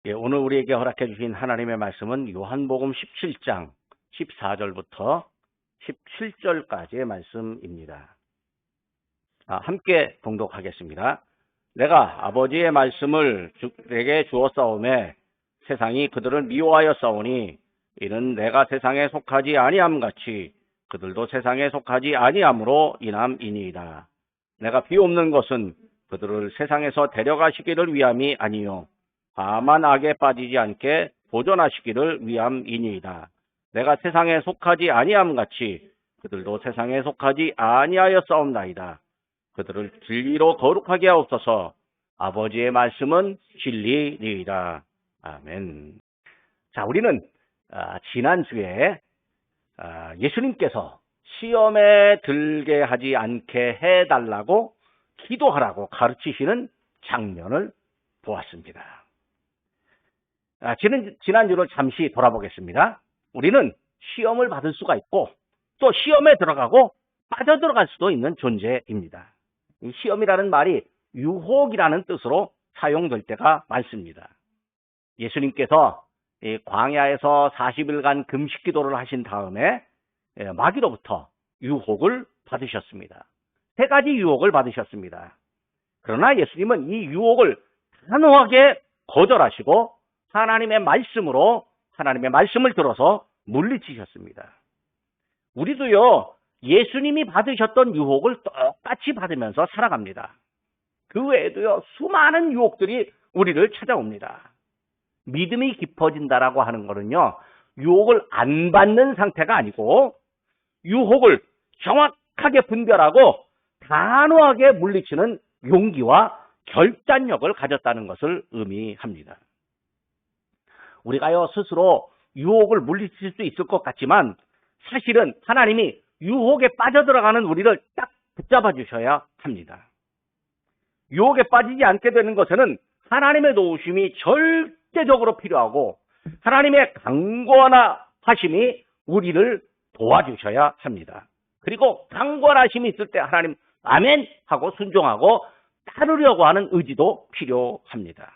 오늘 우리에게 허락해 주신 하나님의 말씀은 요한복음 17장 14절부터 17절까지의 말씀입니다. 함께 봉독하겠습니다. 내가 아버지의 말씀을 내게 주었사오매 세상이 그들을 미워하여 싸우니 이는 내가 세상에 속하지 아니함 같이 그들도 세상에 속하지 아니함으로 인함이니이다. 내가 비옵는 것은 그들을 세상에서 데려가시기를 위함이 아니요 다만 악에 빠지지 않게 보존하시기를 위함이니이다. 내가 세상에 속하지 아니함 같이 그들도 세상에 속하지 아니하여 싸움나이다. 그들을 진리로 거룩하게 하옵소서. 아버지의 말씀은 진리니이다. 아멘. 자, 우리는 지난주에 예수님께서 시험에 들게 하지 않게 해달라고 기도하라고 가르치시는 장면을 보았습니다. 지난주를 잠시 돌아보겠습니다. 우리는 시험을 받을 수가 있고 또 시험에 들어가고 빠져들어갈 수도 있는 존재입니다. 이 시험이라는 말이 유혹이라는 뜻으로 사용될 때가 많습니다. 예수님께서 이 광야에서 40일간 금식 기도를 하신 다음에 마귀로부터 유혹을 받으셨습니다. 3가지 유혹을 받으셨습니다. 그러나 예수님은 이 유혹을 단호하게 거절하시고 하나님의 말씀을 들어서 물리치셨습니다. 우리도요, 예수님이 받으셨던 유혹을 똑같이 받으면서 살아갑니다. 그 외에도요, 수많은 유혹들이 우리를 찾아옵니다. 믿음이 깊어진다라고 하는 거는요, 유혹을 안 받는 상태가 아니고 유혹을 정확하게 분별하고 단호하게 물리치는 용기와 결단력을 가졌다는 것을 의미합니다. 우리가요, 스스로 유혹을 물리칠 수 있을 것 같지만 사실은 하나님이 유혹에 빠져들어가는 우리를 딱 붙잡아 주셔야 합니다. 유혹에 빠지지 않게 되는 것에는 하나님의 도우심이 절대적으로 필요하고 하나님의 강권하심이 우리를 도와주셔야 합니다. 그리고 강권하심이 있을 때 하나님 아멘 하고 순종하고 따르려고 하는 의지도 필요합니다.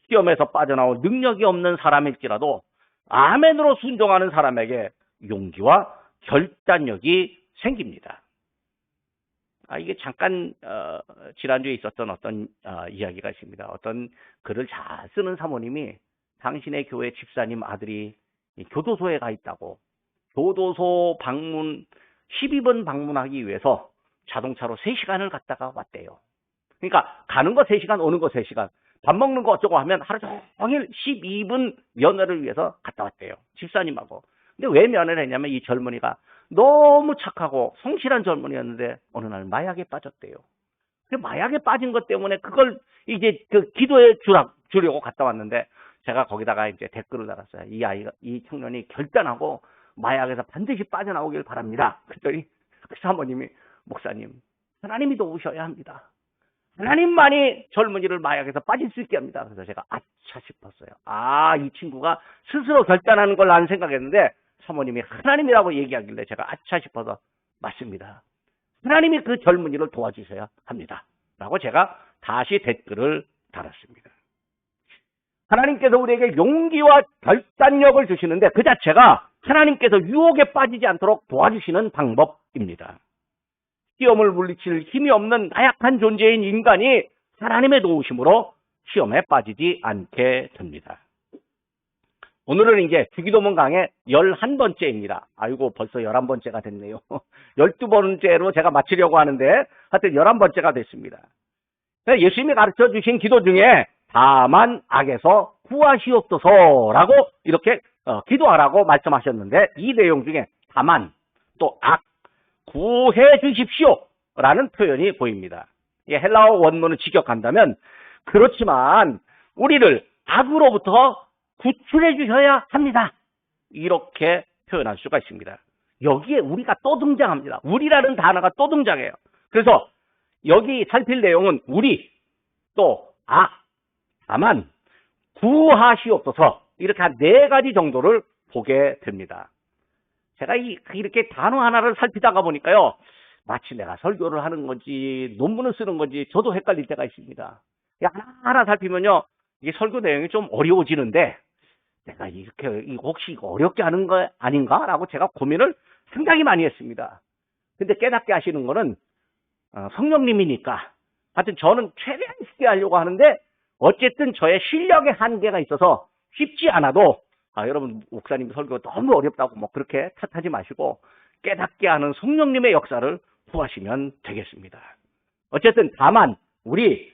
시험에서 빠져나올 능력이 없는 사람일지라도 아멘으로 순종하는 사람에게 용기와 결단력이 생깁니다. 이게 잠깐 지난주에 있었던 어떤 이야기가 있습니다. 어떤 글을 잘 쓰는 사모님이 당신의 교회 집사님 아들이 교도소에 가 있다고 교도소 방문 12번 방문하기 위해서 자동차로 3시간을 갔다가 왔대요. 그러니까 가는 거 3시간 오는 거 3시간 밥 먹는 거 어쩌고 하면 하루 종일 12분 면회를 위해서 갔다 왔대요. 집사님하고. 근데 왜 면회를 했냐면 이 젊은이가 너무 착하고 성실한 젊은이였는데 어느 날 마약에 빠졌대요. 그 마약에 빠진 것 때문에 그걸 이제 그 기도해 주려고 갔다 왔는데 제가 거기다가 이제 댓글을 달았어요. 이 청년이 결단하고 마약에서 반드시 빠져나오길 바랍니다. 그랬더니 그 사모님이 목사님, 하나님이 도우셔야 합니다. 하나님만이 젊은이를 마약에서 빠질 수 있게 합니다. 그래서 제가 아차 싶었어요. 이 친구가 스스로 결단하는 걸 난 생각했는데 사모님이 하나님이라고 얘기하길래 제가 아차 싶어서 맞습니다. 하나님이 그 젊은이를 도와주셔야 합니다. 라고 제가 다시 댓글을 달았습니다. 하나님께서 우리에게 용기와 결단력을 주시는데 그 자체가 하나님께서 유혹에 빠지지 않도록 도와주시는 방법입니다. 시험을 물리칠 힘이 없는 나약한 존재인 인간이 하나님의 도우심으로 시험에 빠지지 않게 됩니다. 오늘은 이제 주기도문 강의 11번째입니다. 아이고 벌써 11번째가 됐네요. 12번째로 제가 마치려고 하는데 하여튼 11번째가 됐습니다. 예수님이 가르쳐 주신 기도 중에 다만 악에서 구하시옵소서라고 이렇게 기도하라고 말씀하셨는데 이 내용 중에 다만 또 악 구해 주십시오라는 표현이 보입니다. 헬라어 원문을 직역한다면 그렇지만 우리를 악으로부터 구출해 주셔야 합니다. 이렇게 표현할 수가 있습니다. 여기에 우리가 또 등장합니다. 우리라는 단어가 또 등장해요. 그래서 여기 살필 내용은 우리, 또 악, 다만, 구하시옵소서 이렇게 한 4가지 정도를 보게 됩니다. 제가 이렇게 단어 하나를 살피다가 보니까요. 마치 내가 설교를 하는 건지 논문을 쓰는 건지 저도 헷갈릴 때가 있습니다. 하나하나 살피면요. 이 설교 내용이 좀 어려워지는데 내가 이렇게 혹시 이거 어렵게 하는 거 아닌가라고 제가 고민을 상당히 많이 했습니다. 근데 깨닫게 하시는 거는 성령님이니까 하여튼 저는 최대한 쉽게 하려고 하는데 어쨌든 저의 실력의 한계가 있어서 쉽지 않아도 여러분 목사님 설교 너무 어렵다고 뭐 그렇게 탓하지 마시고 깨닫게 하는 성령님의 역사를 구하시면 되겠습니다. 어쨌든 다만 우리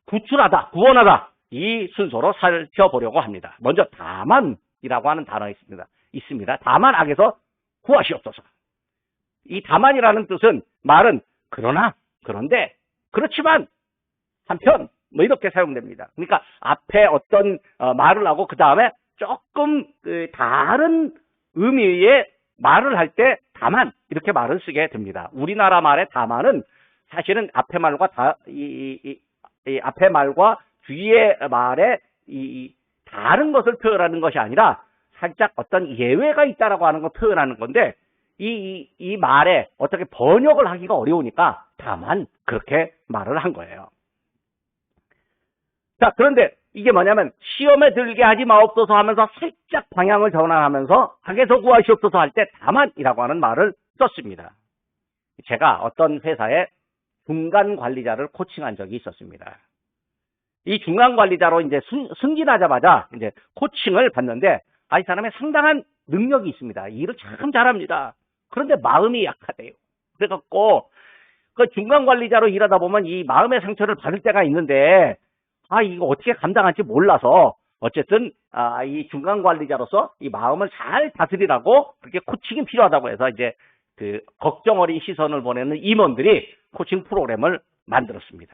구출하다, 구원하다 이 순서로 살펴보려고 합니다. 먼저 다만이라고 하는 단어가 있습니다. 다만 악에서 구하시옵소서. 이 다만이라는 뜻은 말은 그러나, 그런데, 그렇지만 한편 뭐 이렇게 사용됩니다. 그러니까 앞에 어떤 말을 하고 그 다음에 조금 다른 의미의 말을 할 때 다만 이렇게 말을 쓰게 됩니다. 우리나라 말의 다만은 사실은 앞에 말과 앞에 말과 뒤에 말에 다른 것을 표현하는 것이 아니라 살짝 어떤 예외가 있다라고 하는 걸 표현하는 건데 이 말에 어떻게 번역을 하기가 어려우니까 다만 그렇게 말을 한 거예요. 자, 그런데 이게 뭐냐면 시험에 들게 하지 마옵소서 하면서 살짝 방향을 전환하면서 악에서 구하시옵소서 할 때 다만이라고 하는 말을 썼습니다. 제가 어떤 회사에 중간 관리자를 코칭한 적이 있었습니다. 이 중간 관리자로 이제 승진하자마자 이제 코칭을 받는데 이 사람의 상당한 능력이 있습니다. 일을 참 잘합니다. 그런데 마음이 약하대요. 그래갖고 그 중간 관리자로 일하다 보면 이 마음의 상처를 받을 때가 있는데 이거 어떻게 감당할지 몰라서 어쨌든 이 중간 관리자로서 이 마음을 잘 다스리라고 그렇게 코칭이 필요하다고 해서 이제 그 걱정 어린 시선을 보내는 임원들이 코칭 프로그램을 만들었습니다.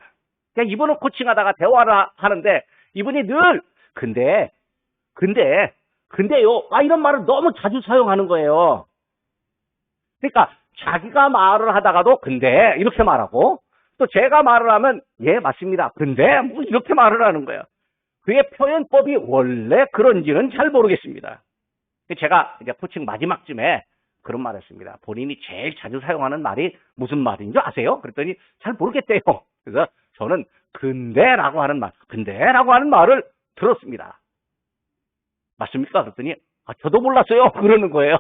그러니까 이분은 코칭하다가 대화를 하는데 이분이 늘 근데요 이런 말을 너무 자주 사용하는 거예요. 그러니까 자기가 말을 하다가도 근데 이렇게 말하고 또 제가 말을 하면 예 맞습니다. 근데 뭐 이렇게 말을 하는 거예요. 그의 표현법이 원래 그런지는 잘 모르겠습니다. 제가 이제 코칭 마지막쯤에 그런 말을 했습니다. 본인이 제일 자주 사용하는 말이 무슨 말인 줄 아세요? 그랬더니 잘 모르겠대요. 그래서 저는 근데라고 하는 말을 들었습니다. 맞습니까? 그랬더니 저도 몰랐어요. 그러는 거예요.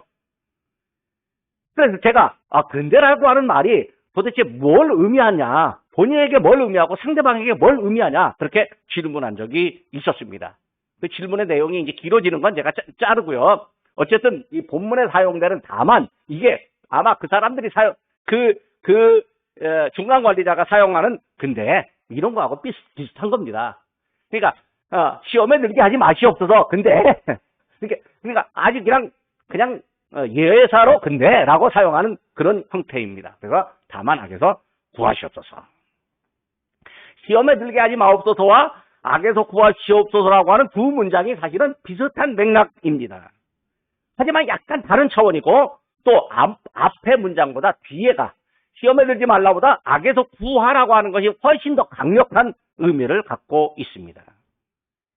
그래서 제가 근데라고 하는 말이 도대체 뭘 의미하냐, 본인에게 뭘 의미하고 상대방에게 뭘 의미하냐 그렇게 질문한 적이 있었습니다. 그 질문의 내용이 이제 길어지는 건 제가 자르고요. 어쨌든 이 본문에 사용되는 다만 이게 아마 그 사람들이 중간 관리자가 사용하는 근데 이런 거하고 비슷한 겁니다. 그러니까 시험에 들게 하지 마시옵소서. 근데 그러니까 아주 그냥 예사로 근데라고 사용하는 그런 형태입니다. 그래서 다만 악에서 구하시옵소서. 시험에 들게 하지 마옵소서와 악에서 구하시옵소서라고 하는 두 문장이 사실은 비슷한 맥락입니다. 하지만 약간 다른 차원이고 또 앞의 문장보다 뒤에가 시험에 들지 말라보다 악에서 구하라고 하는 것이 훨씬 더 강력한 의미를 갖고 있습니다.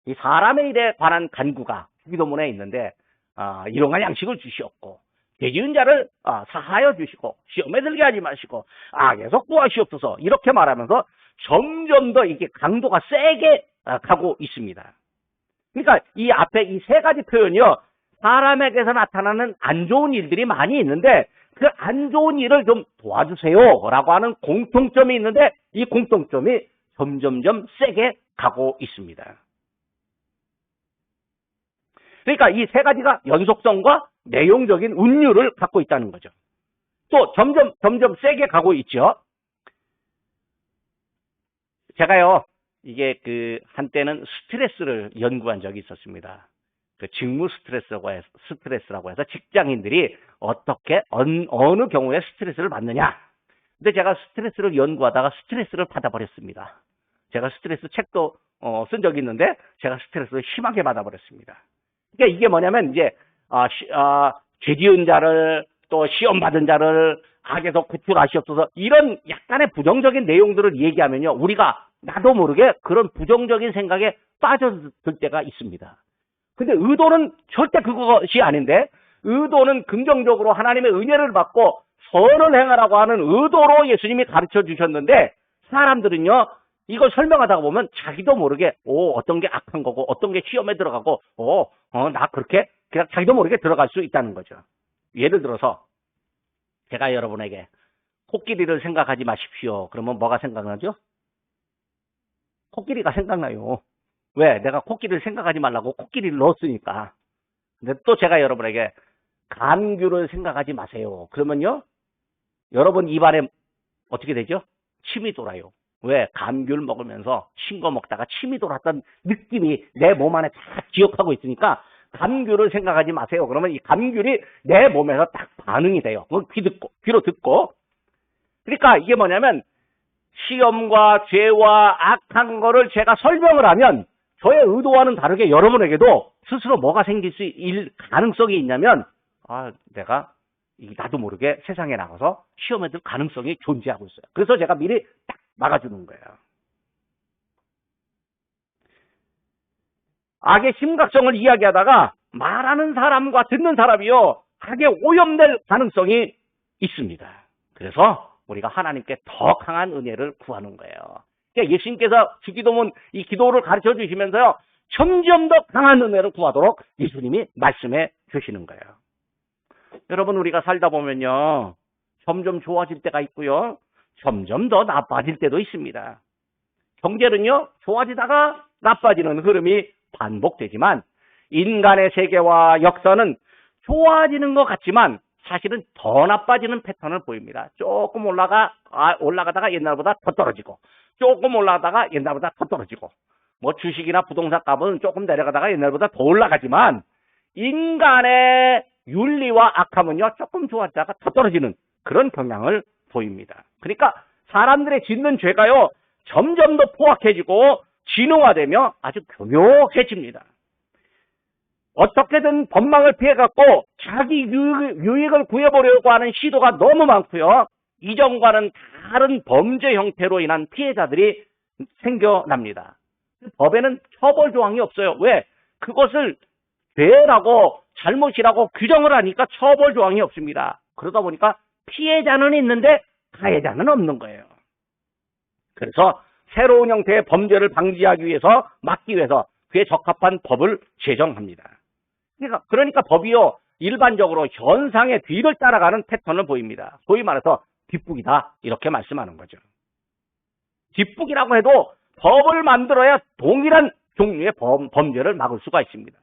이 사람의 일에 관한 간구가 주기도문에 있는데 일용할 양식을 주시옵고 죄지은 자를 사하여 주시고 시험에 들게 하지 마시고 악에서 구하시옵소서 이렇게 말하면서 점점 더 이게 강도가 세게 가고 있습니다. 그러니까 이 앞에 이 세 가지 표현이요. 사람에게서 나타나는 안 좋은 일들이 많이 있는데 그 안 좋은 일을 좀 도와주세요 라고 하는 공통점이 있는데 이 공통점이 점점점 세게 가고 있습니다. 그러니까 이 세 가지가 연속성과 내용적인 운율을 갖고 있다는 거죠. 또 점점 세게 가고 있죠. 제가요, 이게 한때는 스트레스를 연구한 적이 있었습니다. 직무 스트레스라고 해서 직장인들이 어떻게, 어느 경우에 스트레스를 받느냐. 근데 제가 스트레스를 연구하다가 스트레스를 받아버렸습니다. 제가 스트레스 책도 쓴 적이 있는데 제가 스트레스를 심하게 받아버렸습니다. 그러니까 이게 뭐냐면 이제 죄 지은 자를 또 시험 받은 자를 악에서 구출하시옵소서 이런 약간의 부정적인 내용들을 얘기하면요 우리가 나도 모르게 그런 부정적인 생각에 빠져들 때가 있습니다. 근데 의도는 절대 그것이 아닌데 의도는 긍정적으로 하나님의 은혜를 받고 선을 행하라고 하는 의도로 예수님이 가르쳐 주셨는데 사람들은요 이걸 설명하다가 보면 자기도 모르게 어떤 게 악한 거고 어떤 게 시험에 들어가고 나 그렇게 그냥 자기도 모르게 들어갈 수 있다는 거죠. 예를 들어서 제가 여러분에게 코끼리를 생각하지 마십시오. 그러면 뭐가 생각나죠? 코끼리가 생각나요. 왜? 내가 코끼리를 생각하지 말라고 코끼리를 넣었으니까. 근데 또 제가 여러분에게 감귤을 생각하지 마세요. 그러면요, 여러분 입안에 어떻게 되죠? 침이 돌아요. 왜? 감귤 먹으면서 싱거 먹다가 침이 돌았던 느낌이 내 몸 안에 다 기억하고 있으니까 감귤을 생각하지 마세요. 그러면 이 감귤이 내 몸에서 딱 반응이 돼요. 그걸 귀로 듣고. 그러니까 이게 뭐냐면 시험과 죄와 악한 거를 제가 설명을 하면 저의 의도와는 다르게 여러분에게도 스스로 뭐가 생길 수 있을 가능성이 있냐면 내가 나도 모르게 세상에 나가서 시험에 들 가능성이 존재하고 있어요. 그래서 제가 미리 딱 막아주는 거예요. 악의 심각성을 이야기하다가 말하는 사람과 듣는 사람이요, 악에 오염될 가능성이 있습니다. 그래서 우리가 하나님께 더 강한 은혜를 구하는 거예요. 그러니까 예수님께서 주기도문 이 기도를 가르쳐 주시면서요, 점점 더 강한 은혜를 구하도록 예수님이 말씀해 주시는 거예요. 여러분, 우리가 살다 보면요, 점점 좋아질 때가 있고요, 점점 더 나빠질 때도 있습니다. 경제는요, 좋아지다가 나빠지는 흐름이 반복되지만 인간의 세계와 역사는 좋아지는 것 같지만 사실은 더 나빠지는 패턴을 보입니다. 조금 올라가다가 옛날보다 더 떨어지고, 조금 올라가다가 옛날보다 더 떨어지고, 뭐 주식이나 부동산 값은 조금 내려가다가 옛날보다 더 올라가지만 인간의 윤리와 악함은요, 조금 좋아지다가 더 떨어지는 그런 경향을 보입니다. 그러니까 사람들의 짓는 죄가요, 점점 더 포악해지고 진화되며 아주 교묘해집니다. 어떻게든 법망을 피해갖고 자기 유익을 구해보려고 하는 시도가 너무 많고요. 이전과는 다른 범죄 형태로 인한 피해자들이 생겨납니다. 법에는 처벌 조항이 없어요. 왜? 그것을 죄라고 잘못이라고 규정을 하니까 처벌 조항이 없습니다. 그러다 보니까 피해자는 있는데 가해자는 없는 거예요. 그래서 새로운 형태의 범죄를 방지하기 위해서, 막기 위해서 그에 적합한 법을 제정합니다. 그러니까 법이요, 일반적으로 현상의 뒤를 따라가는 패턴을 보입니다. 소위 말해서 뒷북이다, 이렇게 말씀하는 거죠. 뒷북이라고 해도 법을 만들어야 동일한 종류의 범죄를 막을 수가 있습니다.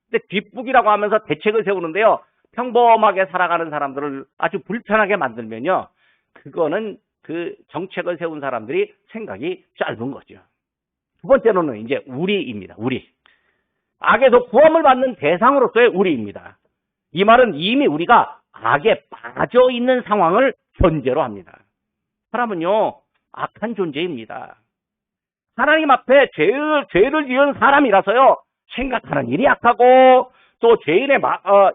근데 뒷북이라고 하면서 대책을 세우는데요, 평범하게 살아가는 사람들을 아주 불편하게 만들면요, 그거는 그 정책을 세운 사람들이 생각이 짧은 거죠. 두 번째로는 이제 우리입니다. 우리. 악에서 구원을 받는 대상으로서의 우리입니다. 이 말은 이미 우리가 악에 빠져 있는 상황을 전제로 합니다. 사람은요, 악한 존재입니다. 하나님 앞에 죄를 지은 사람이라서요, 생각하는 일이 악하고, 또 죄인의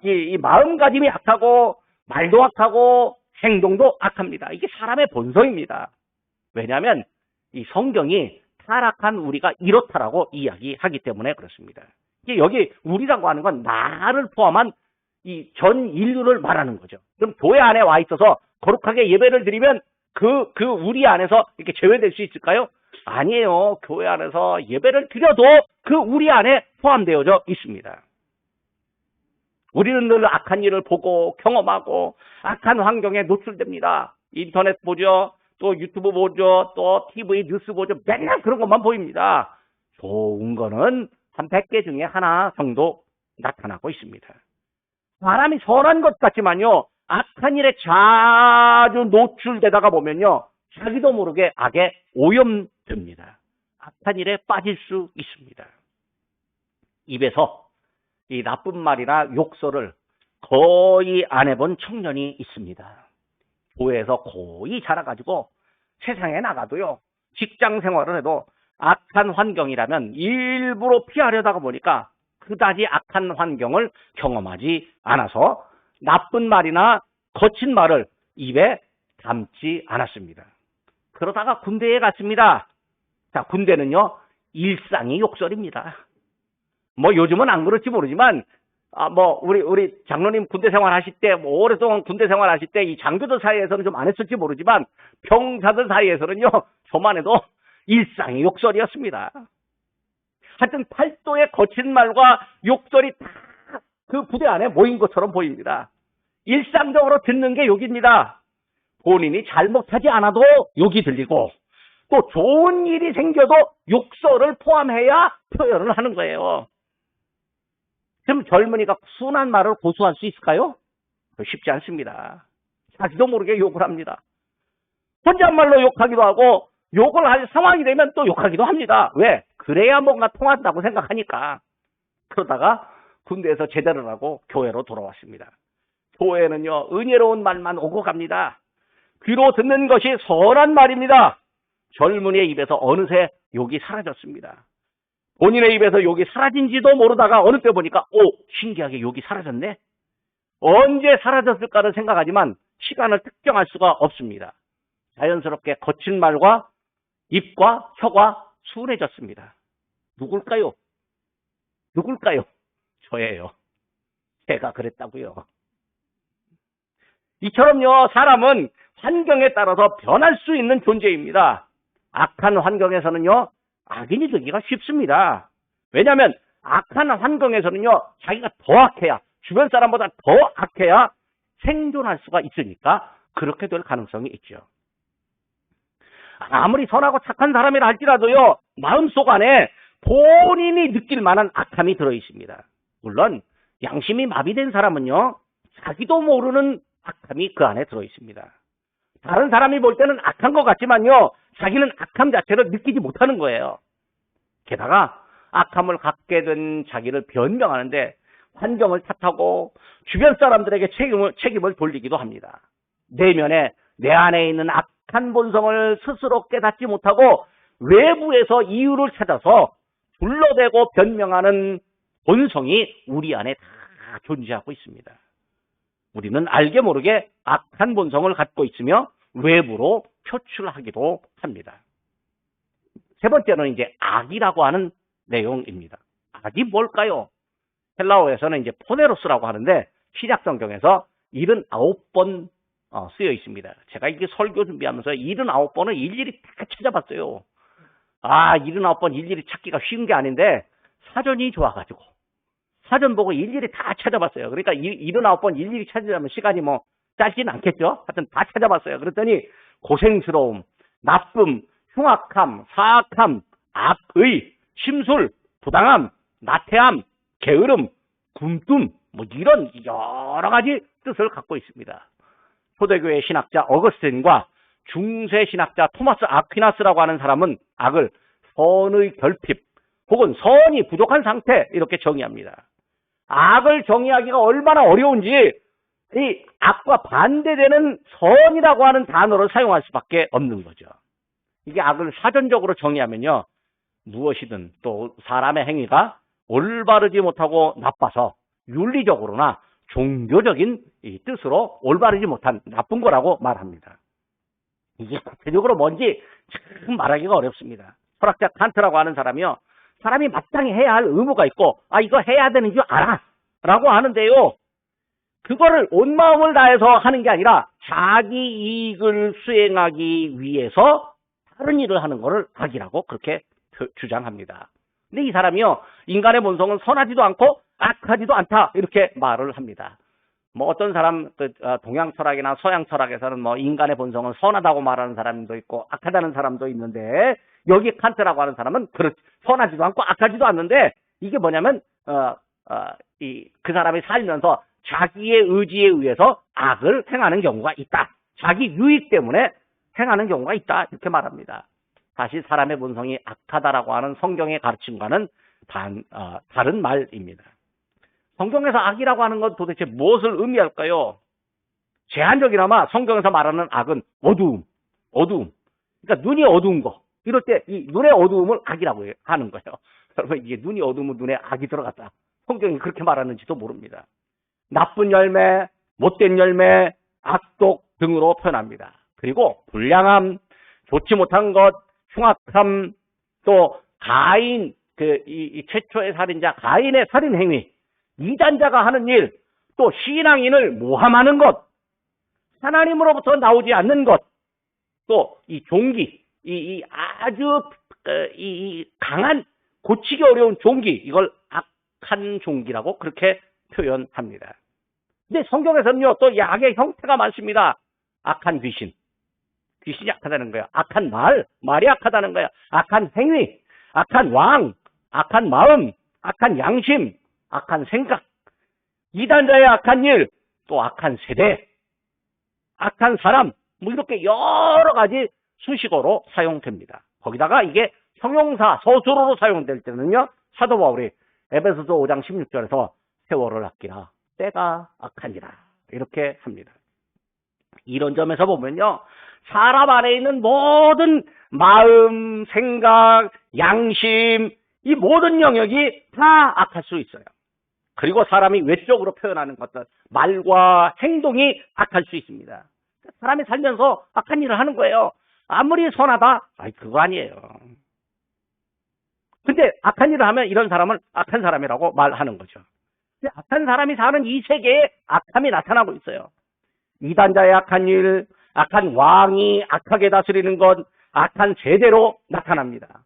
이 마음가짐이 악하고, 말도 악하고, 행동도 악합니다. 이게 사람의 본성입니다. 왜냐하면 이 성경이 타락한 우리가 이렇다라고 이야기하기 때문에 그렇습니다. 여기 우리라고 하는 건 나를 포함한 이 전 인류를 말하는 거죠. 그럼 교회 안에 와 있어서 거룩하게 예배를 드리면 그 우리 안에서 이렇게 제외될 수 있을까요? 아니에요. 교회 안에서 예배를 드려도 그 우리 안에 포함되어져 있습니다. 우리는 늘 악한 일을 보고 경험하고 악한 환경에 노출됩니다. 인터넷 보죠, 또 유튜브 보죠, 또 TV 뉴스 보죠. 맨날 그런 것만 보입니다. 좋은 거는 한 100개 중에 하나 정도 나타나고 있습니다. 사람이 선한 것 같지만요, 악한 일에 자주 노출되다가 보면요, 자기도 모르게 악에 오염됩니다. 악한 일에 빠질 수 있습니다. 입에서 이 나쁜 말이나 욕설을 거의 안 해본 청년이 있습니다. 교회에서 거의 자라가지고 세상에 나가도요, 직장 생활을 해도 악한 환경이라면 일부러 피하려다가 보니까 그다지 악한 환경을 경험하지 않아서 나쁜 말이나 거친 말을 입에 담지 않았습니다. 그러다가 군대에 갔습니다. 자, 군대는요, 일상이 욕설입니다. 뭐 요즘은 안 그럴지 모르지만 우리 장로님 군대 생활하실 때, 오랫동안 군대 생활하실 때 이 장교들 사이에서는 좀 안 했을지 모르지만 병사들 사이에서는요, 저만 해도 일상의 욕설이었습니다. 하여튼 팔도의 거친 말과 욕설이 다 그 부대 안에 모인 것처럼 보입니다. 일상적으로 듣는 게 욕입니다. 본인이 잘못하지 않아도 욕이 들리고 또 좋은 일이 생겨도 욕설을 포함해야 표현을 하는 거예요. 그럼 젊은이가 순한 말을 고수할 수 있을까요? 쉽지 않습니다. 자기도 모르게 욕을 합니다. 혼잣말로 욕하기도 하고 욕을 할 상황이 되면 또 욕하기도 합니다. 왜? 그래야 뭔가 통한다고 생각하니까. 그러다가 군대에서 제대를 하고 교회로 돌아왔습니다. 교회는요, 은혜로운 말만 오고 갑니다. 귀로 듣는 것이 선한 말입니다. 젊은이의 입에서 어느새 욕이 사라졌습니다. 본인의 입에서 욕이 사라진지도 모르다가 어느 때 보니까 신기하게 욕이 사라졌네. 언제 사라졌을까를 생각하지만 시간을 특정할 수가 없습니다. 자연스럽게 거친 말과 입과 혀가 순해졌습니다. 누굴까요? 누굴까요? 저예요. 제가 그랬다고요. 이처럼요, 사람은 환경에 따라서 변할 수 있는 존재입니다. 악한 환경에서는요, 악인이 되기가 쉽습니다. 왜냐하면 악한 환경에서는요, 자기가 더 악해야, 주변 사람보다 더 악해야 생존할 수가 있으니까 그렇게 될 가능성이 있죠. 아무리 선하고 착한 사람이라 할지라도요, 마음속 안에 본인이 느낄 만한 악함이 들어있습니다. 물론 양심이 마비된 사람은요, 자기도 모르는 악함이 그 안에 들어있습니다. 다른 사람이 볼 때는 악한 것 같지만요, 자기는 악함 자체를 느끼지 못하는 거예요. 게다가 악함을 갖게 된 자기를 변명하는데 환경을 탓하고 주변 사람들에게 책임을 돌리기도 합니다. 내면에 내 안에 있는 악한 본성을 스스로 깨닫지 못하고 외부에서 이유를 찾아서 둘러대고 변명하는 본성이 우리 안에 다 존재하고 있습니다. 우리는 알게 모르게 악한 본성을 갖고 있으며 외부로 표출하기도 합니다. 세 번째는 이제 악이라고 하는 내용입니다. 악이 뭘까요? 헬라어에서는 이제 포네로스라고 하는데 신약 성경에서 79번 쓰여 있습니다. 제가 이게 설교 준비하면서 79번을 일일이 다 찾아봤어요. 79번 일일이 찾기가 쉬운 게 아닌데 사전이 좋아가지고 사전 보고 일일이 다 찾아봤어요. 그러니까 79번 일일이 찾으려면 시간이 뭐 짧지는 않겠죠. 하여튼 다 찾아봤어요. 그랬더니 고생스러움, 나쁨, 흉악함, 사악함, 악의, 심술, 부당함, 나태함, 게으름, 굼뜸, 뭐 이런 여러 가지 뜻을 갖고 있습니다. 초대교회 신학자 어거스틴과 중세 신학자 토마스 아퀴나스라고 하는 사람은 악을 선의 결핍 혹은 선이 부족한 상태 이렇게 정의합니다. 악을 정의하기가 얼마나 어려운지 이 악과 반대되는 선이라고 하는 단어를 사용할 수밖에 없는 거죠. 이게 악을 사전적으로 정의하면요, 무엇이든 또 사람의 행위가 올바르지 못하고 나빠서 윤리적으로나 종교적인 이 뜻으로 올바르지 못한 나쁜 거라고 말합니다. 이게 구체적으로 뭔지 참 말하기가 어렵습니다. 철학자 칸트라고 하는 사람이요, 사람이 마땅히 해야 할 의무가 있고 이거 해야 되는 줄 알아 라고 하는데요, 그거를 온 마음을 다해서 하는 게 아니라 자기 이익을 수행하기 위해서 다른 일을 하는 거를 악이라고 그렇게 주장합니다. 근데 이 사람이요, 인간의 본성은 선하지도 않고 악하지도 않다 이렇게 말을 합니다. 뭐 어떤 사람 동양 철학이나 서양 철학에서는 뭐 인간의 본성은 선하다고 말하는 사람도 있고 악하다는 사람도 있는데, 여기 칸트라고 하는 사람은 선하지도 않고 악하지도 않는데, 이게 뭐냐면 그 사람이 살면서 자기의 의지에 의해서 악을 행하는 경우가 있다. 자기 유익 때문에 행하는 경우가 있다. 이렇게 말합니다. 다시 사람의 본성이 악하다라고 하는 성경의 가르침과는 다른 말입니다. 성경에서 악이라고 하는 건 도대체 무엇을 의미할까요? 제한적이나마 성경에서 말하는 악은 어두움. 그러니까 눈이 어두운 거. 이럴 때 이 눈의 어두움을 악이라고 하는 거예요. 여러분, 이게 눈이 어두우면 눈에 악이 들어갔다. 성경이 그렇게 말하는지도 모릅니다. 나쁜 열매, 못된 열매, 악독 등으로 표현합니다. 그리고 불량함, 좋지 못한 것, 흉악함, 또 가인, 이 최초의 살인자 가인의 살인 행위, 이단자가 하는 일, 또 신앙인을 모함하는 것, 하나님으로부터 나오지 않는 것, 또 이 종기, 이 아주 이 강한 고치기 어려운 종기, 이걸 악한 종기라고 그렇게 표현합니다. 근데 성경에서는요, 또 약의 형태가 많습니다. 악한 귀신. 귀신이 악하다는 거야. 악한 말이 악하다는 거야. 악한 행위, 악한 왕, 악한 마음, 악한 양심, 악한 생각, 이단자의 악한 일, 또 악한 세대, 악한 사람, 뭐 이렇게 여러 가지 수식어로 사용됩니다. 거기다가 이게 형용사, 서술어로 사용될 때는요, 사도 바울이 에베소서 5장 16절에서 세월을 아끼라, 때가 악하니라, 이렇게 합니다. 이런 점에서 보면요, 사람 안에 있는 모든 마음, 생각, 양심, 이 모든 영역이 다 악할 수 있어요. 그리고 사람이 외적으로 표현하는 것들, 말과 행동이 악할 수 있습니다. 사람이 살면서 악한 일을 하는 거예요. 아무리 선하다? 그거 아니에요. 근데 악한 일을 하면 이런 사람은 악한 사람이라고 말하는 거죠. 근데 악한 사람이 사는 이 세계에 악함이 나타나고 있어요. 이단자의 악한 일, 악한 왕이 악하게 다스리는 것, 악한 세대로 나타납니다.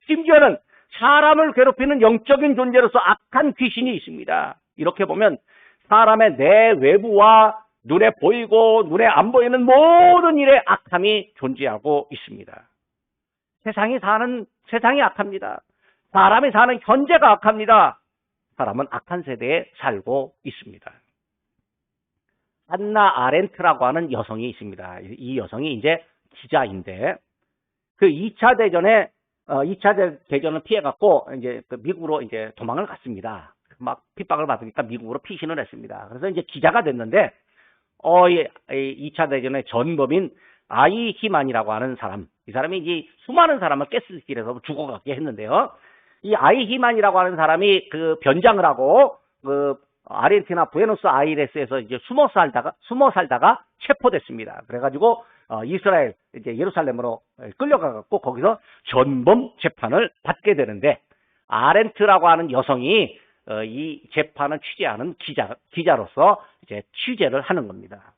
심지어는 사람을 괴롭히는 영적인 존재로서 악한 귀신이 있습니다. 이렇게 보면 사람의 내외부와 눈에 보이고 눈에 안 보이는 모든 일에 악함이 존재하고 있습니다. 세상이 악합니다. 사람이 사는 현재가 악합니다. 사람은 악한 세대에 살고 있습니다. 한나 아렌트라고 하는 여성이 있습니다. 이 여성이 이제 기자인데, 그 2차 대전을 피해갖고 이제 미국으로 이제 도망을 갔습니다. 막 핍박을 받으니까 미국으로 피신을 했습니다. 그래서 이제 기자가 됐는데, 2차 대전의 전범인 아이히만이라고 하는 사람, 이 사람이 이제 수많은 사람을 가스길에서 죽어가게 했는데요. 이 아이히만이라고 하는 사람이 그 변장을 하고 그 아르헨티나 부에노스아이레스에서 이제 숨어 살다가 체포됐습니다. 그래가지고 이스라엘 이제 예루살렘으로 끌려가갖고 거기서 전범 재판을 받게 되는데, 아렌트라고 하는 여성이 이 재판을 취재하는 기자로서 이제 취재를 하는 겁니다.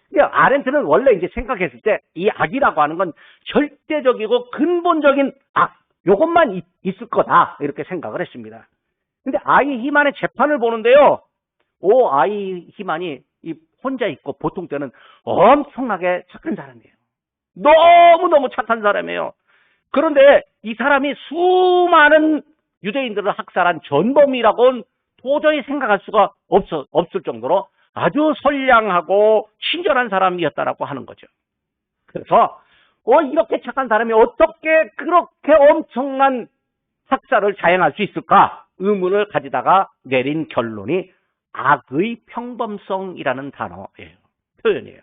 근데 아렌트는 원래 이제 생각했을 때 이 악이라고 하는 건 절대적이고 근본적인 악, 요것만 있을 거다, 이렇게 생각을 했습니다. 근데 아이히만의 재판을 보는데요, 아이히만이 혼자 있고 보통 때는 엄청나게 착한 사람이에요. 너무너무 착한 사람이에요. 그런데 이 사람이 수많은 유대인들을 학살한 전범이라고는 도저히 생각할 수가 없을 정도로 아주 선량하고 친절한 사람이었다라고 하는 거죠. 그래서 이렇게 착한 사람이 어떻게 그렇게 엄청난 학살을 자행할 수 있을까 의문을 가지다가 내린 결론이 악의 평범성이라는 단어예요. 표현이에요.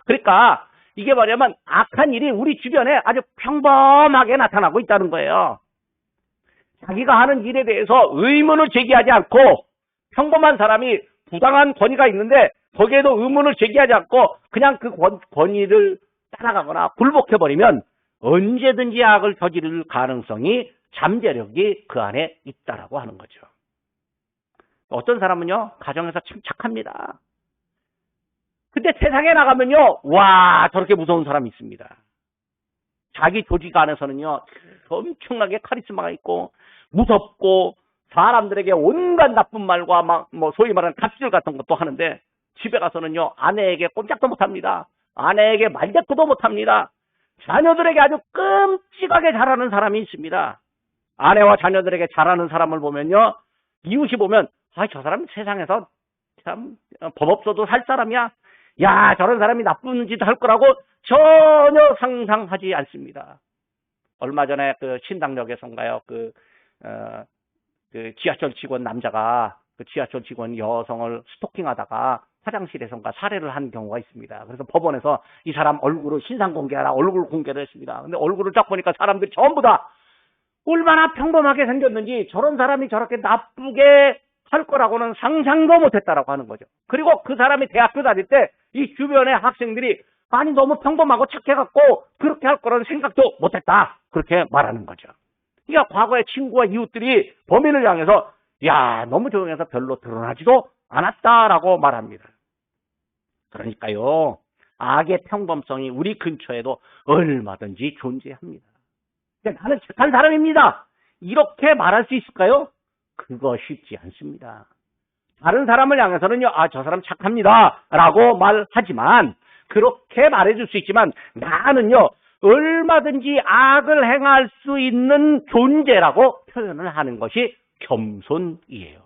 그러니까 이게 뭐냐면 악한 일이 우리 주변에 아주 평범하게 나타나고 있다는 거예요. 자기가 하는 일에 대해서 의문을 제기하지 않고, 평범한 사람이 부당한 권위가 있는데 거기에도 의문을 제기하지 않고 그냥 그 권위를 따라가거나 굴복해버리면 언제든지 악을 저지를 가능성이, 잠재력이 그 안에 있다라고 하는 거죠. 어떤 사람은요, 가정에서 참 착합니다. 근데 세상에 나가면요, 와, 저렇게 무서운 사람이 있습니다. 자기 조직 안에서는요, 엄청나게 카리스마가 있고 무섭고 사람들에게 온갖 나쁜 말과 막 소위 말하는 갑질 같은 것도 하는데, 집에 가서는요, 아내에게 꼼짝도 못합니다. 아내에게 말대꾸도 못합니다. 자녀들에게 아주 끔찍하게 잘하는 사람이 있습니다. 아내와 자녀들에게 잘하는 사람을 보면요, 이웃이 보면 저 사람 세상에서 참 법 없어도 살 사람이야. 야, 저런 사람이 나쁜 짓 할 거라고 전혀 상상하지 않습니다. 얼마 전에 그 신당역에서인가요, 그 지하철 직원 남자가 그 지하철 직원 여성을 스토킹하다가 화장실에선가 살해를 한 경우가 있습니다. 그래서 법원에서 이 사람 얼굴을 신상 공개하라, 얼굴 공개를 했습니다. 근데 얼굴을 딱 보니까 사람들이 전부 다 얼마나 평범하게 생겼는지 저런 사람이 저렇게 나쁘게 할 거라고는 상상도 못했다라고 하는 거죠. 그리고 그 사람이 대학교 다닐 때 이 주변의 학생들이 아니 너무 평범하고 착해갖고 그렇게 할 거라는 생각도 못했다, 그렇게 말하는 거죠. 그러니까 과거의 친구와 이웃들이 범인을 향해서 야, 너무 조용해서 별로 드러나지도 않았다라고 말합니다. 그러니까요, 악의 평범성이 우리 근처에도 얼마든지 존재합니다. 나는 착한 사람입니다. 이렇게 말할 수 있을까요? 그거 쉽지 않습니다. 다른 사람을 향해서는요, 저 사람 착합니다 라고 말하지만, 그렇게 말해줄 수 있지만, 나는요, 얼마든지 악을 행할 수 있는 존재라고 표현을 하는 것이 겸손이에요.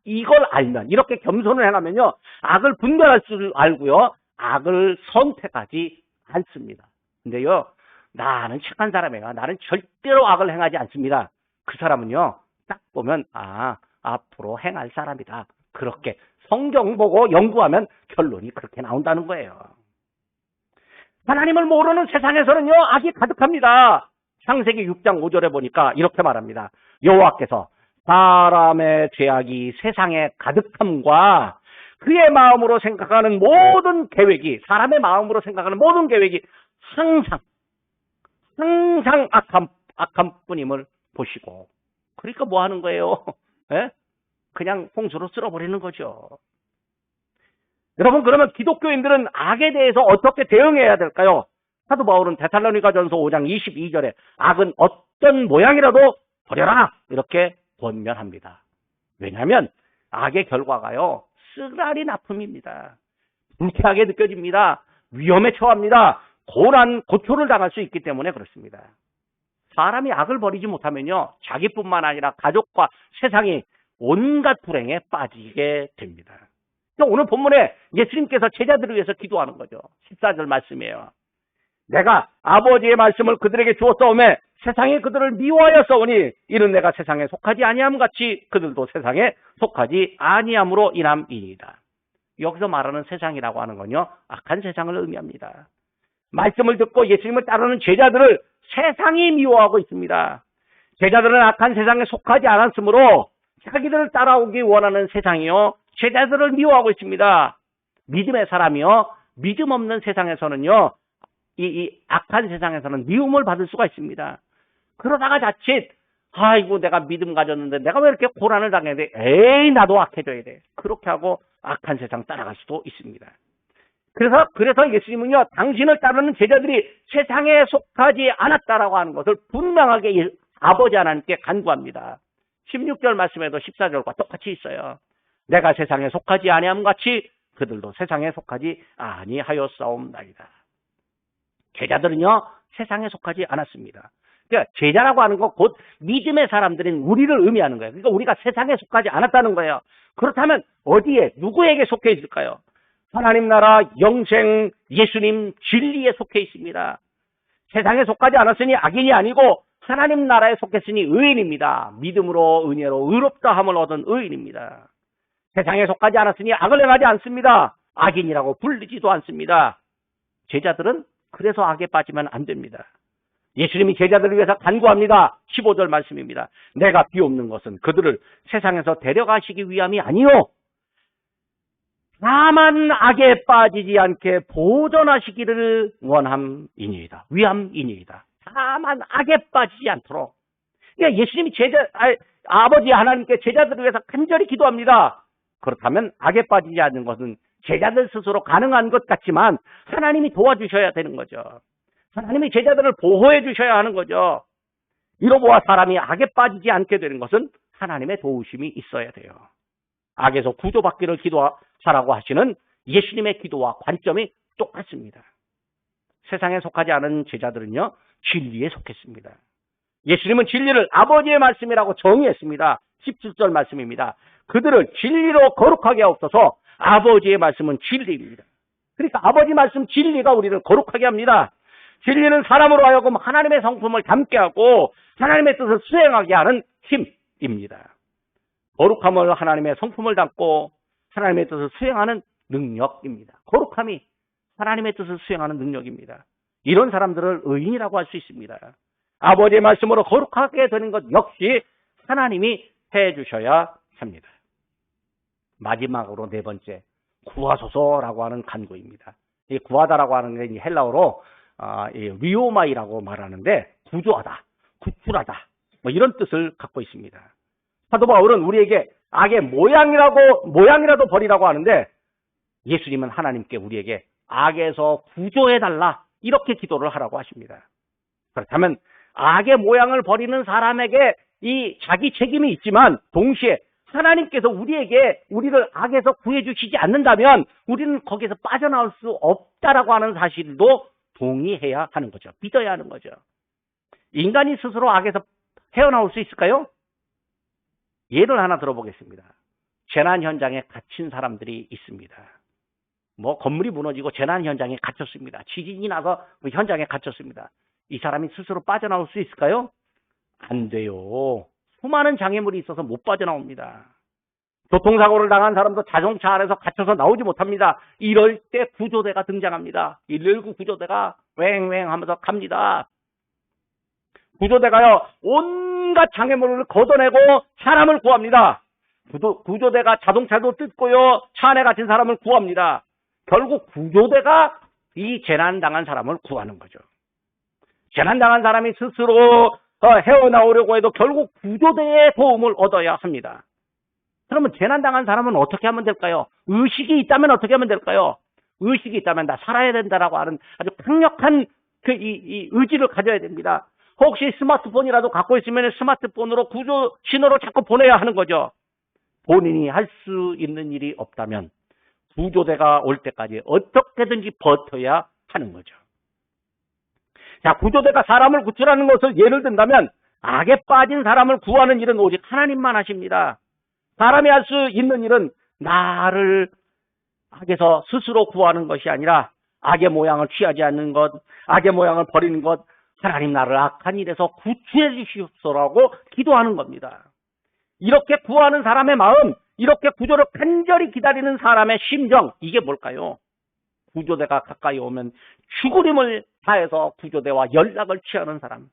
이걸 알면, 이렇게 겸손을 행하면요, 악을 분별할 줄 알고요, 악을 선택하지 않습니다. 근데요, 나는 착한 사람이에요. 나는 절대로 악을 행하지 않습니다. 그 사람은요, 딱 보면, 앞으로 행할 사람이다. 그렇게 성경 보고 연구하면 결론이 그렇게 나온다는 거예요. 하나님을 모르는 세상에서는요, 악이 가득합니다. 창세기 6장 5절에 보니까 이렇게 말합니다. 여호와께서 사람의 죄악이 세상에 가득함과 그의 마음으로 생각하는 모든 계획이, 사람의 마음으로 생각하는 모든 계획이 항상 악함 뿐임을 보시고, 그러니까 뭐 하는 거예요? 예? 그냥 홍수로 쓸어버리는 거죠. 여러분, 그러면 기독교인들은 악에 대해서 어떻게 대응해야 될까요? 사도 바울은 데살로니가전서 5장 22절에 악은 어떤 모양이라도 버려라 이렇게 권면합니다. 왜냐하면 악의 결과가요, 쓰라린 아픔입니다. 불쾌하게 느껴집니다. 위험에 처합니다. 고난, 고초를 당할 수 있기 때문에 그렇습니다. 사람이 악을 버리지 못하면요, 자기뿐만 아니라 가족과 세상이 온갖 불행에 빠지게 됩니다. 오늘 본문에 예수님께서 제자들을 위해서 기도하는 거죠. 14절 말씀이에요. 내가 아버지의 말씀을 그들에게 주었사오매 세상이 그들을 미워하였사오니 이는 내가 세상에 속하지 아니함 같이 그들도 세상에 속하지 아니함으로 인함이니이다. 여기서 말하는 세상이라고 하는 건요, 악한 세상을 의미합니다. 말씀을 듣고 예수님을 따르는 제자들을 세상이 미워하고 있습니다. 제자들은 악한 세상에 속하지 않았으므로 자기들을 따라오기 원하는 세상이요, 제자들을 미워하고 있습니다. 믿음의 사람이요, 믿음 없는 세상에서는요, 이 악한 세상에서는 미움을 받을 수가 있습니다. 그러다가 자칫, 아이고 내가 믿음 가졌는데 내가 왜 이렇게 고난을 당해야 돼? 에이, 나도 악해져야 돼. 그렇게 하고 악한 세상 따라갈 수도 있습니다. 그래서 예수님은요, 당신을 따르는 제자들이 세상에 속하지 않았다라고 하는 것을 분명하게 아버지 하나님께 간구합니다. 16절 말씀에도 14절과 똑같이 있어요. 내가 세상에 속하지 아니함 같이 그들도 세상에 속하지 아니하였사옵나이다. 제자들은요, 세상에 속하지 않았습니다. 그러니까 제자라고 하는 건 곧 믿음의 사람들인 우리를 의미하는 거예요. 그러니까 우리가 세상에 속하지 않았다는 거예요. 그렇다면 어디에, 누구에게 속해 있을까요? 하나님 나라, 영생, 예수님, 진리에 속해 있습니다. 세상에 속하지 않았으니 악인이 아니고 하나님 나라에 속했으니 의인입니다. 믿음으로 은혜로 의롭다 함을 얻은 의인입니다. 세상에 속하지 않았으니 악을 행하지 않습니다. 악인이라고 불리지도 않습니다. 제자들은 그래서 악에 빠지면 안 됩니다. 예수님이 제자들을 위해서 간구합니다. 15절 말씀입니다. 내가 비옵는 것은 그들을 세상에서 데려가시기 위함이 아니요, 다만 악에 빠지지 않게 보존하시기를 원함이니이다. 위함이니이다. 다만 악에 빠지지 않도록. 그러니까 예수님이 아버지 하나님께 제자들을 위해서 간절히 기도합니다. 그렇다면 악에 빠지지 않는 것은 제자들 스스로 가능한 것 같지만 하나님이 도와주셔야 되는 거죠. 하나님이 제자들을 보호해 주셔야 하는 거죠. 이러보아 사람이 악에 빠지지 않게 되는 것은 하나님의 도우심이 있어야 돼요. 악에서 구조받기를 기도하라고 하시는 예수님의 기도와 관점이 똑같습니다. 세상에 속하지 않은 제자들은요, 진리에 속했습니다. 예수님은 진리를 아버지의 말씀이라고 정의했습니다. 17절 말씀입니다. 그들을 진리로 거룩하게 하옵소서. 아버지의 말씀은 진리입니다. 그러니까 아버지 말씀 진리가 우리를 거룩하게 합니다. 진리는 사람으로 하여금 하나님의 성품을 담게 하고 하나님의 뜻을 수행하게 하는 힘입니다. 거룩함을 하나님의 성품을 담고 하나님의 뜻을 수행하는 능력입니다. 거룩함이 하나님의 뜻을 수행하는 능력입니다. 이런 사람들을 의인이라고 할 수 있습니다. 아버지의 말씀으로 거룩하게 되는 것 역시 하나님이 해주셔야 합니다. 마지막으로 네 번째, 구하소서라고 하는 간구입니다. 이 구하다라고 하는 게 헬라어로 리오마이라고 말하는데 구조하다, 구출하다 뭐 이런 뜻을 갖고 있습니다. 사도 바울은 우리에게 악의 모양이라도 버리라고 하는데 예수님은 하나님께 우리에게 악에서 구조해달라 이렇게 기도를 하라고 하십니다. 그렇다면 악의 모양을 버리는 사람에게 이 자기 책임이 있지만 동시에 하나님께서 우리를 악에서 구해주시지 않는다면 우리는 거기서 빠져나올 수 없다라고 하는 사실도 동의해야 하는 거죠. 믿어야 하는 거죠. 인간이 스스로 악에서 헤어나올 수 있을까요? 예를 하나 들어보겠습니다. 재난 현장에 갇힌 사람들이 있습니다. 건물이 무너지고 재난 현장에 갇혔습니다. 지진이 나서 현장에 갇혔습니다. 이 사람이 스스로 빠져나올 수 있을까요? 안 돼요. 수많은 장애물이 있어서 못 빠져나옵니다. 교통사고를 당한 사람도 자동차 안에서 갇혀서 나오지 못합니다. 이럴 때 구조대가 등장합니다. 119 구조대가 왱왱 하면서 갑니다. 구조대가요, 온갖 장애물을 걷어내고 사람을 구합니다. 구조대가 자동차도 뜯고요, 차 안에 갇힌 사람을 구합니다. 결국 구조대가 이 재난당한 사람을 구하는 거죠. 재난당한 사람이 스스로 헤어나오려고 해도 결국 구조대의 도움을 얻어야 합니다. 그러면 재난당한 사람은 어떻게 하면 될까요? 의식이 있다면 어떻게 하면 될까요? 의식이 있다면 나 살아야 된다라고 하는 아주 강력한 이 의지를 가져야 됩니다. 혹시 스마트폰이라도 갖고 있으면 스마트폰으로 구조 신호를 자꾸 보내야 하는 거죠. 본인이 할 수 있는 일이 없다면 구조대가 올 때까지 어떻게든지 버텨야 하는 거죠. 자, 구조대가 사람을 구출하는 것을 예를 든다면 악에 빠진 사람을 구하는 일은 오직 하나님만 하십니다. 사람이 할 수 있는 일은 나를 악에서 스스로 구하는 것이 아니라 악의 모양을 취하지 않는 것, 악의 모양을 버리는 것, 하나님 나를 악한 일에서 구출해 주시옵소서라고 기도하는 겁니다. 이렇게 구하는 사람의 마음, 이렇게 구조를 간절히 기다리는 사람의 심정, 이게 뭘까요? 구조대가 가까이 오면 죽으림을 다해서 구조대와 연락을 취하는 사람,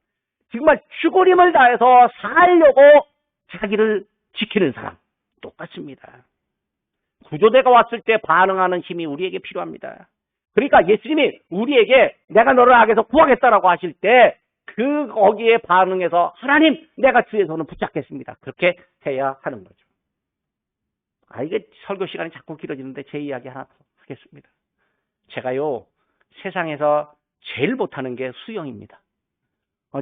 정말 죽으림을 다해서 살려고 자기를 지키는 사람, 똑같습니다. 구조대가 왔을 때 반응하는 힘이 우리에게 필요합니다. 그러니까 예수님이 우리에게 내가 너를 악에서 구하겠다라고 하실 때 거기에 반응해서 하나님 내가 주의 손을 붙잡겠습니다. 그렇게 해야 하는 거죠. 이게 설교 시간이 자꾸 길어지는데 제 이야기 하나 더 하겠습니다. 제가요 세상에서 제일 못하는 게 수영입니다.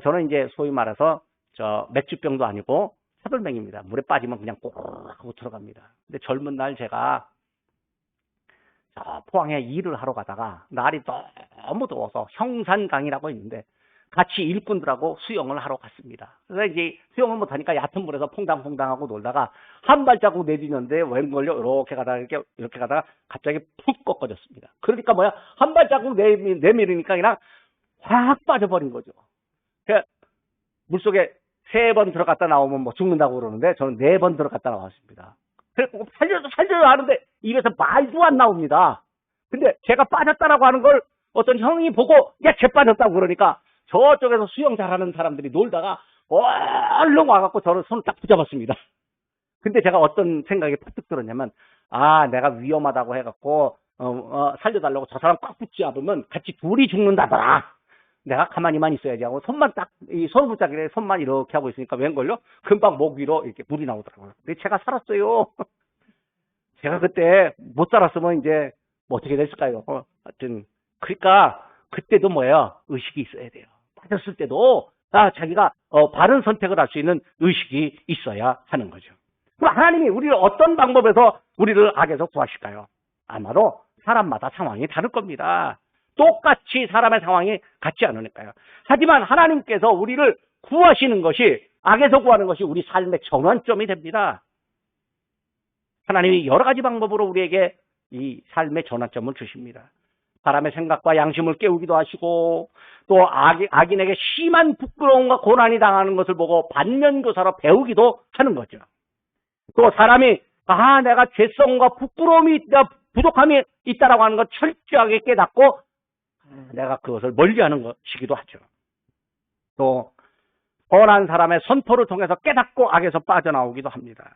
저는 이제 소위 말해서 맥주병도 아니고 차돌맹입니다. 물에 빠지면 그냥 꼭 하고 들어갑니다. 근데 젊은 날 제가 포항에 일을 하러 가다가 날이 너무 더워서 형산강이라고 있는데 같이 일꾼들하고 수영을 하러 갔습니다. 그래서 이제 수영을 못하니까 얕은 물에서 퐁당퐁당하고 놀다가 한 발자국 내디는데 웬걸요 이렇게 가다가 갑자기 푹 꺾어졌습니다. 그러니까 한 발자국 내밀으니까 그냥 확 빠져버린 거죠. 물속에 3번 들어갔다 나오면 죽는다고 그러는데 저는 4번 들어갔다 나왔습니다. 그래서 살려줘 하는데 입에서 말도 안 나옵니다. 근데 제가 빠졌다라고 하는 걸 어떤 형이 보고 야, 쟤 빠졌다고 그러니까 저쪽에서 수영 잘하는 사람들이 놀다가 얼른 와갖고 저를 손을 딱 붙잡았습니다. 근데 제가 어떤 생각이 퍼뜩 들었냐면 내가 위험하다고 해갖고 살려달라고 저 사람 꽉 붙잡으면 같이 둘이 죽는다더라. 내가 가만히만 있어야지 하고 손만 딱 이 손 붙잡기에 손만 이렇게 하고 있으니까 웬걸요? 금방 목 위로 이렇게 물이 나오더라고요. 근데 제가 살았어요. 제가 그때 못 살았으면 이제 어떻게 됐을까요? 하여튼 그러니까 그때도 의식이 있어야 돼요. 빠졌을 때도 자기가 바른 선택을 할 수 있는 의식이 있어야 하는 거죠. 그럼 하나님이 우리를 어떤 방법에서 우리를 악에서 구하실까요? 아마도 사람마다 상황이 다를 겁니다. 똑같이 사람의 상황이 같지 않으니까요. 하지만 하나님께서 우리를 구하시는 것이 악에서 구하는 것이 우리 삶의 전환점이 됩니다. 하나님이 여러 가지 방법으로 우리에게 이 삶의 전환점을 주십니다. 사람의 생각과 양심을 깨우기도 하시고 또 악인에게 심한 부끄러움과 고난이 당하는 것을 보고 반면교사로 배우기도 하는 거죠. 또 사람이 내가 죄성과 부끄러움이 부족함이 있다라고 하는 것 철저하게 깨닫고 내가 그것을 멀리하는 것이기도 하죠. 또 선한 사람의 선포를 통해서 깨닫고 악에서 빠져나오기도 합니다.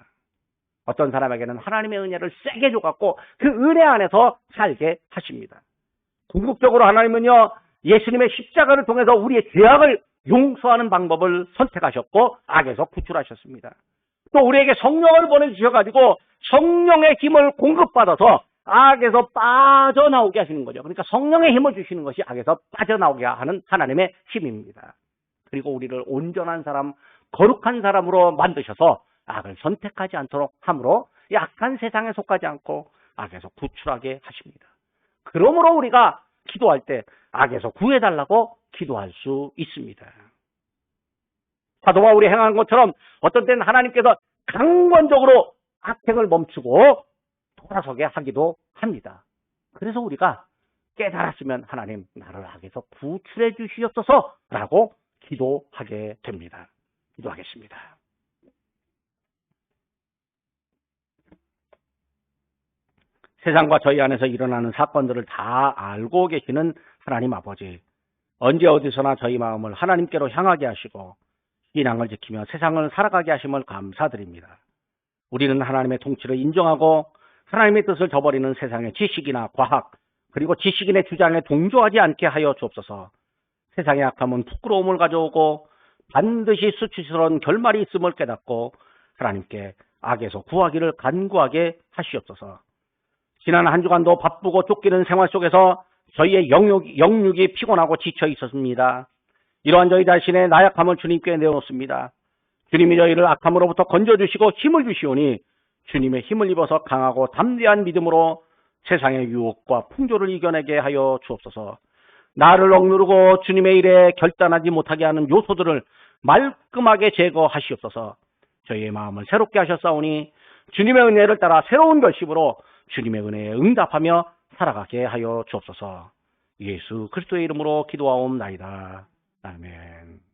어떤 사람에게는 하나님의 은혜를 세게 줘갖고 그 은혜 안에서 살게 하십니다. 궁극적으로 하나님은요 예수님의 십자가를 통해서 우리의 죄악을 용서하는 방법을 선택하셨고 악에서 구출하셨습니다. 또 우리에게 성령을 보내주셔가지고 성령의 힘을 공급받아서 악에서 빠져나오게 하시는 거죠. 그러니까 성령의 힘을 주시는 것이 악에서 빠져나오게 하는 하나님의 힘입니다. 그리고 우리를 온전한 사람, 거룩한 사람으로 만드셔서 악을 선택하지 않도록 함으로 약한 세상에 속하지 않고 악에서 구출하게 하십니다. 그러므로 우리가 기도할 때 악에서 구해달라고 기도할 수 있습니다. 사도 바울이 행한 것처럼 어떤 때는 하나님께서 강권적으로 악행을 멈추고 돌아서게 하기도 합니다. 그래서 우리가 깨달았으면 하나님 나를 악에서 구출해 주시옵소서라고 기도하게 됩니다. 기도하겠습니다. 세상과 저희 안에서 일어나는 사건들을 다 알고 계시는 하나님 아버지, 언제 어디서나 저희 마음을 하나님께로 향하게 하시고 신앙을 지키며 세상을 살아가게 하심을 감사드립니다. 우리는 하나님의 통치를 인정하고 하나님의 뜻을 저버리는 세상의 지식이나 과학, 그리고 지식인의 주장에 동조하지 않게 하여 주옵소서. 세상의 악함은 부끄러움을 가져오고 반드시 수치스러운 결말이 있음을 깨닫고 하나님께 악에서 구하기를 간구하게 하시옵소서. 지난 한 주간도 바쁘고 쫓기는 생활 속에서 저희의 영육이 피곤하고 지쳐 있었습니다. 이러한 저희 자신의 나약함을 주님께 내어놓습니다. 주님이 저희를 악함으로부터 건져주시고 힘을 주시오니 주님의 힘을 입어서 강하고 담대한 믿음으로 세상의 유혹과 풍조를 이겨내게 하여 주옵소서. 나를 억누르고 주님의 일에 결단하지 못하게 하는 요소들을 말끔하게 제거하시옵소서. 저희의 마음을 새롭게 하셨사오니 주님의 은혜를 따라 새로운 결심으로 주님의 은혜에 응답하며 살아가게 하여 주옵소서. 예수 그리스도의 이름으로 기도하옵나이다. 아멘.